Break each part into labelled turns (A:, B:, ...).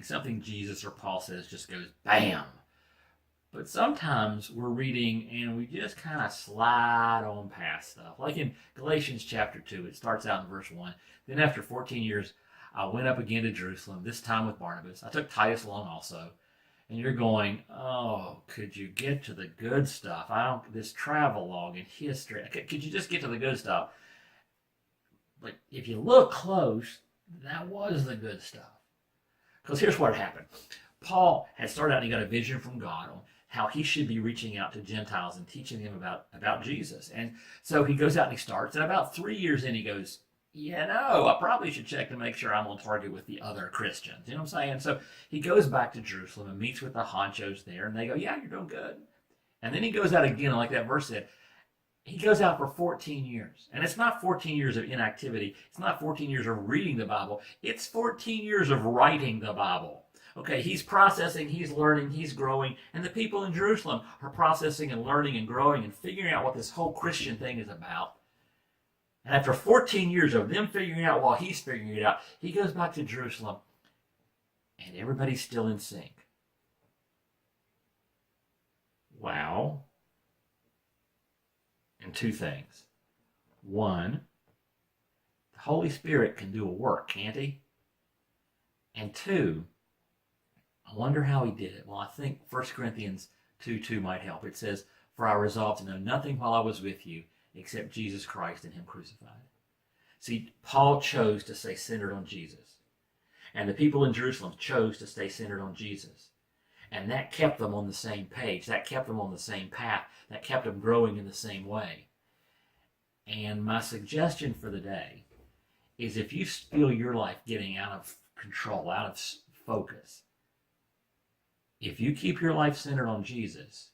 A: something Jesus or Paul says just goes bam. But sometimes we're reading and we just kind of slide on past stuff. Like in Galatians chapter 2, it starts out in verse 1. Then after 14 years, I went up again to Jerusalem, this time with Barnabas. I took Titus along also. And you're going, oh, could you get to the good stuff? This travel log and history. Could you just get to the good stuff? But if you look close, that was the good stuff. Because here's what happened. Paul had started out and he got a vision from God on how he should be reaching out to Gentiles and teaching them about Jesus. And so he goes out and he starts. And about 3 years in, he goes, I probably should check to make sure I'm on target with the other Christians. You know what I'm saying? So he goes back to Jerusalem and meets with the honchos there. And they go, yeah, you're doing good. And then he goes out again, and like that verse said, he goes out for 14 years. And it's not 14 years of inactivity. It's not 14 years of reading the Bible. It's 14 years of writing the Bible. Okay, he's processing, he's learning, he's growing, and the people in Jerusalem are processing and learning and growing and figuring out what this whole Christian thing is about. And after 14 years of them figuring out while he's figuring it out, he goes back to Jerusalem, and everybody's still in sync. Wow. And two things. One, the Holy Spirit can do a work, can't he? And two, I wonder how he did it. Well, I think 1 Corinthians 2:2 might help. It says, for I resolved to know nothing while I was with you except Jesus Christ and him crucified. See, Paul chose to stay centered on Jesus. And the people in Jerusalem chose to stay centered on Jesus. And that kept them on the same page. That kept them on the same path. That kept them growing in the same way. And my suggestion for the day is if you feel your life getting out of control, out of focus, if you keep your life centered on Jesus,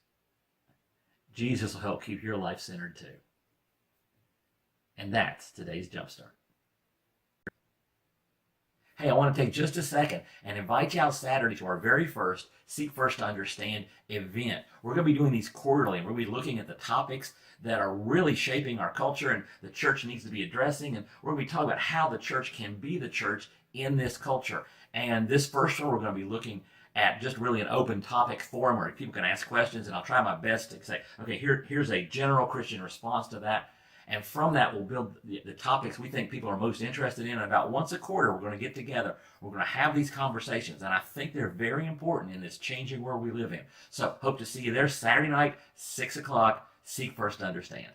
A: Jesus will help keep your life centered too. And that's today's Jumpstart. Hey, I want to take just a second and invite you out Saturday to our very first Seek First to Understand event. We're going to be doing these quarterly, and we're going to be looking at the topics that are really shaping our culture and the church needs to be addressing, and we're going to be talking about how the church can be the church in this culture. And this first one, we're going to be looking at just really an open topic forum where people can ask questions, and I'll try my best to say, okay, here's a general Christian response to that. And from that, we'll build the topics we think people are most interested in. And about once a quarter, we're going to get together. We're going to have these conversations. And I think they're very important in this changing world we live in. So hope to see you there Saturday night, 6 o'clock. Seek First to Understand.